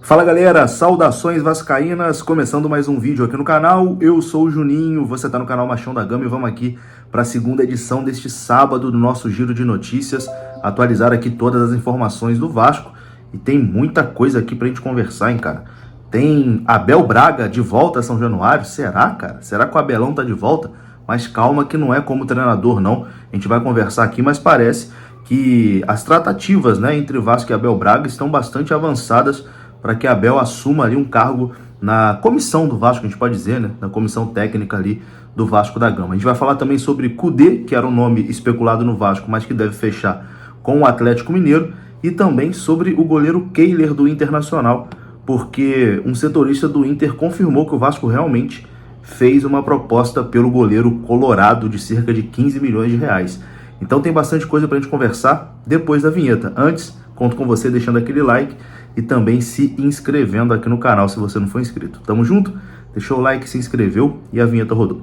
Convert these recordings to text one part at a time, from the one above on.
Fala galera, saudações vascaínas, começando mais um vídeo aqui no canal. Eu sou o Juninho, você tá no canal Machão da Gama e vamos aqui para a segunda edição deste sábado do nosso giro de notícias, atualizar aqui todas as informações do Vasco e tem muita coisa aqui pra gente conversar, hein, cara. Tem Abel Braga de volta a São Januário, será, cara? Será que o Abelão tá de volta? Mas calma que não é como treinador, não. A gente vai conversar aqui, mas parece que as tratativas, né, entre Vasco e Abel Braga estão bastante avançadas para que Abel assuma ali um cargo na comissão do Vasco, a gente pode dizer, né? Na comissão técnica ali do Vasco da Gama. A gente vai falar também sobre Kudê, que era um nome especulado no Vasco, mas que deve fechar com o Atlético Mineiro, e também sobre o goleiro Kehler do Internacional, porque um setorista do Inter confirmou que o Vasco realmente fez uma proposta pelo goleiro colorado de cerca de 15 milhões de reais. Então tem bastante coisa para a gente conversar depois da vinheta. Antes, conto com você deixando aquele like e também se inscrevendo aqui no canal se você não for inscrito. Tamo junto? Deixou o like, se inscreveu e a vinheta rodou.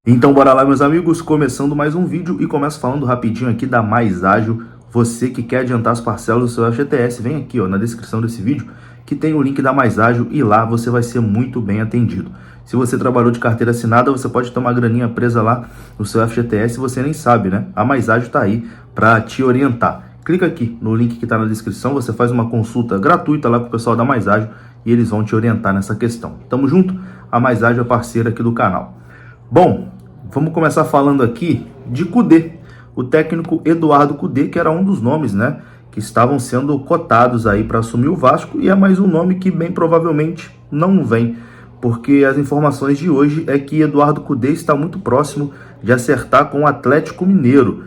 Então bora lá, meus amigos, começando mais um vídeo e começo falando rapidinho aqui da Mais Ágil. Você que quer adiantar as parcelas do seu FGTS, vem aqui ó, na descrição desse vídeo que tem o link da Mais Ágil e lá você vai ser muito bem atendido. Se você trabalhou de carteira assinada, você pode ter uma graninha presa lá no seu FGTS e você nem sabe, né? A Mais Ágil tá aí para te orientar. Clica aqui no link que está na descrição, você faz uma consulta gratuita lá com o pessoal da Mais Ágil e eles vão te orientar nessa questão. Tamo junto? A Mais Ágil é parceira aqui do canal. Bom, vamos começar falando aqui de Kudê. O técnico Eduardo Kudê, que era um dos nomes, né, que estavam sendo cotados aí para assumir o Vasco, e é mais um nome que bem provavelmente não vem, porque as informações de hoje é que Eduardo Kudê está muito próximo de acertar com o Atlético Mineiro.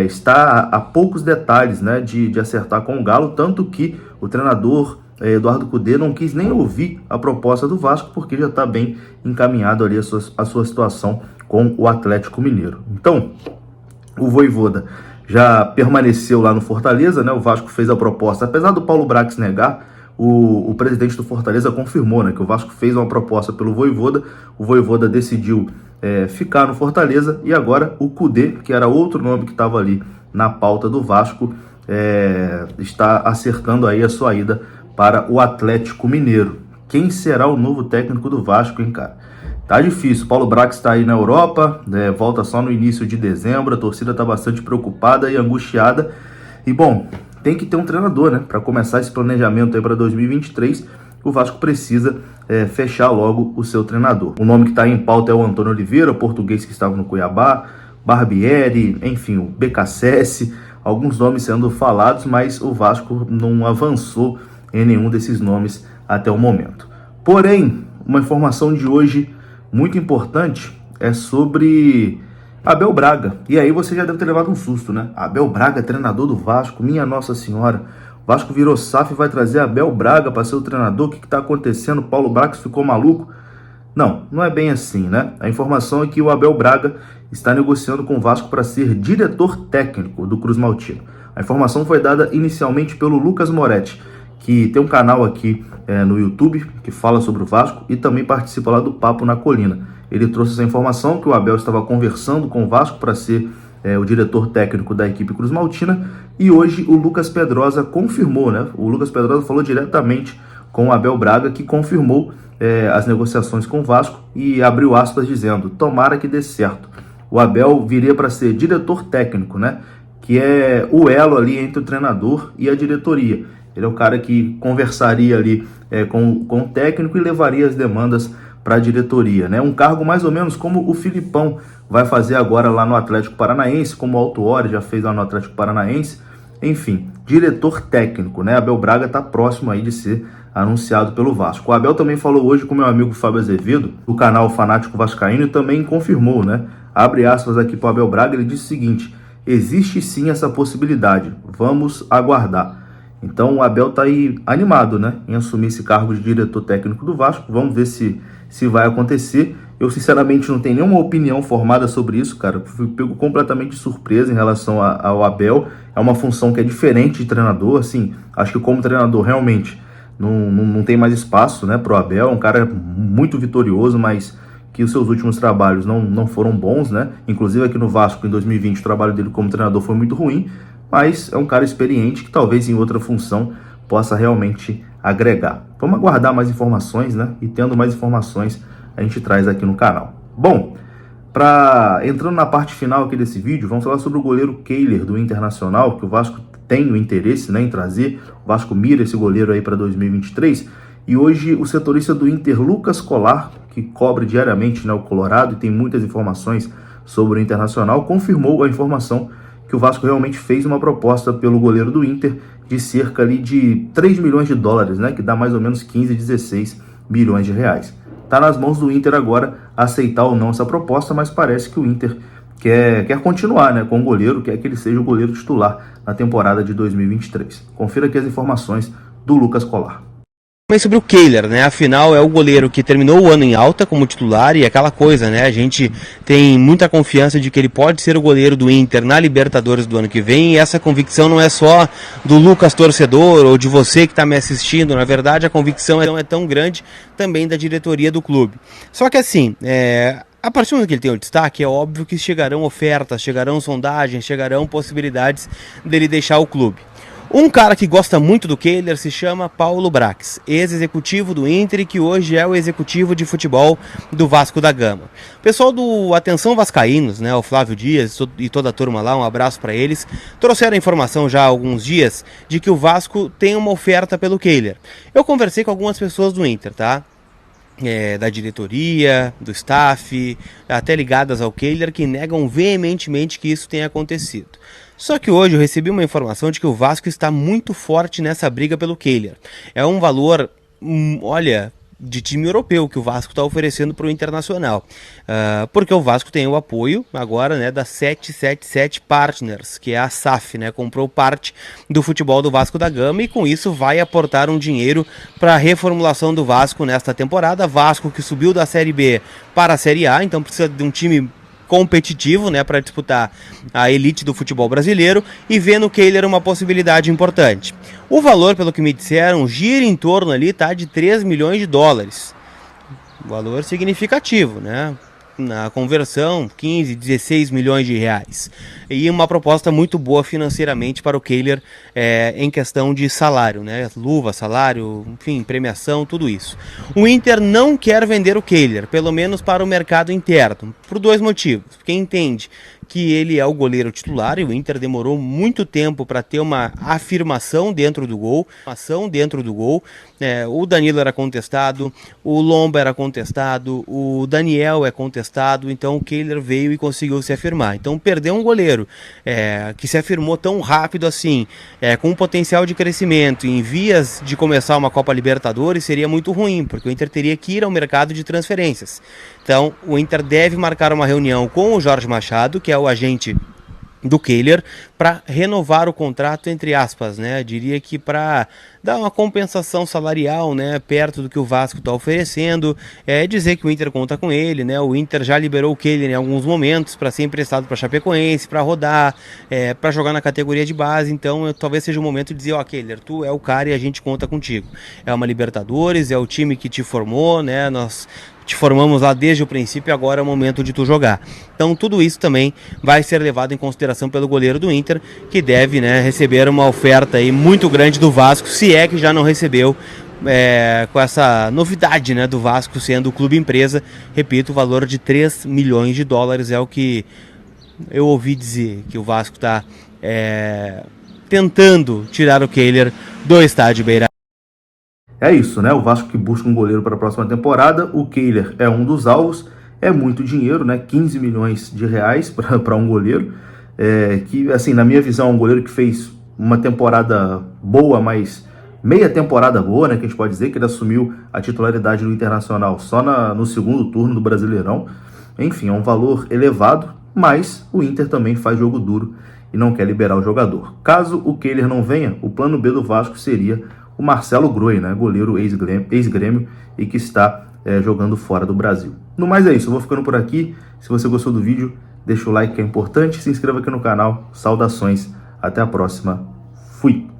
Está a poucos detalhes, né, de acertar com o Galo, tanto que o treinador Eduardo Kudê não quis nem ouvir a proposta do Vasco, porque já está bem encaminhado ali a sua situação com o Atlético Mineiro. Então, o Vojvoda já permaneceu lá no Fortaleza, né? O Vasco fez a proposta, apesar do Paulo Brax negar, o presidente do Fortaleza confirmou, né, que o Vasco fez uma proposta pelo Vojvoda, o Vojvoda decidiu ficar no Fortaleza, e agora o Kudê, que era outro nome que estava ali na pauta do Vasco, está acertando aí a sua ida para o Atlético Mineiro. Quem será o novo técnico do Vasco, hein, cara? Tá difícil, Paulo Brax está aí na Europa, volta só no início de dezembro, a torcida está bastante preocupada e angustiada, e bom, tem que ter um treinador, né, para começar esse planejamento aí para 2023, o Vasco precisa fechar logo o seu treinador. O nome que está em pauta é o Antônio Oliveira, português que estava no Cuiabá, Barbieri, enfim, o BKSS, alguns nomes sendo falados, mas o Vasco não avançou em nenhum desses nomes até o momento. Porém, uma informação de hoje muito importante é sobre Abel Braga. E aí você já deve ter levado um susto, né? Abel Braga, treinador do Vasco, minha Nossa Senhora. O Vasco virou SAF e vai trazer Abel Braga para ser o treinador. O que está acontecendo? Paulo Brax ficou maluco? Não, não é bem assim, né? A informação é que o Abel Braga está negociando com o Vasco para ser diretor técnico do Cruz Maltino. A informação foi dada inicialmente pelo Lucas Moretti, que tem um canal aqui no YouTube que fala sobre o Vasco e também participa lá do Papo na Colina. Ele trouxe essa informação que o Abel estava conversando com o Vasco para ser o diretor técnico da equipe Cruz Maltina, e hoje o Lucas Pedrosa confirmou, né? O Lucas Pedrosa falou diretamente com o Abel Braga, que confirmou as negociações com o Vasco e abriu aspas dizendo: tomara que dê certo. O Abel viria para ser diretor técnico, né? Que é o elo ali entre o treinador e a diretoria. Ele é o cara que conversaria ali com o técnico e levaria as demandas para a diretoria, né? Um cargo mais ou menos como o Filipão vai fazer agora lá no Atlético Paranaense, como o Autuori já fez lá no Atlético Paranaense. Enfim, diretor técnico, né? Abel Braga está próximo aí de ser anunciado pelo Vasco. O Abel também falou hoje com meu amigo Fábio Azevedo, do canal Fanático Vascaíno, e também confirmou, né? Abre aspas aqui para o Abel Braga, ele disse o seguinte: existe sim essa possibilidade, vamos aguardar. Então o Abel tá aí animado, né, em assumir esse cargo de diretor técnico do Vasco. Vamos ver se vai acontecer. Eu sinceramente não tenho nenhuma opinião formada sobre isso, cara. Fui pego completamente de surpresa em relação ao Abel. É uma função que é diferente de treinador, assim. Acho que como treinador realmente não tem mais espaço, né, pro Abel. É um cara muito vitorioso, mas que os seus últimos trabalhos não foram bons, né? Inclusive aqui no Vasco, em 2020, o trabalho dele como treinador foi muito ruim, mas é um cara experiente que talvez em outra função possa realmente agregar. Vamos aguardar mais informações, né? E tendo mais informações, a gente traz aqui no canal. Bom, entrando na parte final aqui desse vídeo, vamos falar sobre o goleiro Kehler do Internacional, que o Vasco tem o interesse, né, em trazer. O Vasco mira esse goleiro aí para 2023. E hoje o setorista do Inter, Lucas Colar, que cobre diariamente, né, o Colorado e tem muitas informações sobre o Internacional, confirmou a informação que o Vasco realmente fez uma proposta pelo goleiro do Inter de cerca ali de 3 milhões de dólares, né, que dá mais ou menos 15, 16 milhões de reais. Está nas mãos do Inter agora aceitar ou não essa proposta, mas parece que o Inter quer continuar, né, com o goleiro, quer que ele seja o goleiro titular na temporada de 2023. Confira aqui as informações do Lucas Colar. Mas sobre o Kehler, né? Afinal, é o goleiro que terminou o ano em alta como titular e aquela coisa, né? A gente tem muita confiança de que ele pode ser o goleiro do Inter na Libertadores do ano que vem, e essa convicção não é só do Lucas torcedor ou de você que está me assistindo. Na verdade, a convicção é tão grande também da diretoria do clube. Só que assim, a partir do momento que ele tem o destaque, é óbvio que chegarão ofertas, chegarão sondagens, chegarão possibilidades dele deixar o clube. Um cara que gosta muito do Kehler se chama Paulo Brax, ex-executivo do Inter e que hoje é o executivo de futebol do Vasco da Gama. O pessoal do Atenção Vascaínos, né, o Flávio Dias e toda a turma lá, um abraço para eles, trouxeram a informação já há alguns dias de que o Vasco tem uma oferta pelo Kehler. Eu conversei com algumas pessoas do Inter, tá? Da diretoria, do staff, até ligadas ao Kehler, que negam veementemente que isso tenha acontecido. Só que hoje eu recebi uma informação de que o Vasco está muito forte nessa briga pelo Kehler. É um valor, olha, de time europeu que o Vasco está oferecendo para o Internacional. Porque o Vasco tem o apoio agora, né, da 777 Partners, que é a SAF, né, comprou parte do futebol do Vasco da Gama e com isso vai aportar um dinheiro para a reformulação do Vasco nesta temporada. Vasco que subiu da Série B para a Série A, então precisa de um time competitivo, né, para disputar a elite do futebol brasileiro, e vê no Kehler uma possibilidade importante. O valor, pelo que me disseram, gira em torno ali, tá, de 3 milhões de dólares. Valor significativo, né? Na conversão, 15, 16 milhões de reais. E uma proposta muito boa financeiramente para o Kehler em questão de salário, né? Luva, salário, enfim, premiação, tudo isso. O Inter não quer vender o Kehler, pelo menos para o mercado interno, por dois motivos. Quem entende que ele é o goleiro titular e o Inter demorou muito tempo para ter uma afirmação dentro do gol. O Danilo era contestado, o Lomba era contestado, o Daniel é contestado, então o Kehler veio e conseguiu se afirmar. Então perder um goleiro que se afirmou tão rápido assim, com um potencial de crescimento em vias de começar uma Copa Libertadores seria muito ruim, porque o Inter teria que ir ao mercado de transferências. Então o Inter deve marcar uma reunião com o Jorge Machado, que é o agente do Kehler, para renovar o contrato, entre aspas, né? Diria que para dar uma compensação salarial, né, perto do que o Vasco está oferecendo, dizer que o Inter conta com ele, né? O Inter já liberou o Kehler em alguns momentos para ser emprestado para Chapecoense, para rodar, para jogar na categoria de base. Então talvez seja o momento de dizer, ó, Kehler, tu é o cara e a gente conta contigo. É uma Libertadores, é o time que te formou, né? Nós te formamos lá desde o princípio e agora é o momento de tu jogar. Então tudo isso também vai ser levado em consideração pelo goleiro do Inter, que deve, né, receber uma oferta aí muito grande do Vasco, se é que já não recebeu, com essa novidade, né, do Vasco sendo o clube empresa. Repito, o valor de 3 milhões de dólares é o que eu ouvi dizer, que o Vasco está tentando tirar o Kehler do estádio Beira. É isso, né? O Vasco que busca um goleiro para a próxima temporada. O Kehler é um dos alvos. É muito dinheiro, né? 15 milhões de reais para um goleiro. Que, assim, na minha visão, é um goleiro que fez uma temporada boa, mas meia temporada boa, né? Que a gente pode dizer que ele assumiu a titularidade do Internacional só no segundo turno do Brasileirão. Enfim, é um valor elevado, mas o Inter também faz jogo duro e não quer liberar o jogador. Caso o Kehler não venha, o plano B do Vasco seria o Marcelo Groi, né, goleiro ex-Grêmio e que está jogando fora do Brasil. No mais é isso, eu vou ficando por aqui. Se você gostou do vídeo, deixa o like que é importante, se inscreva aqui no canal. Saudações, até a próxima. Fui!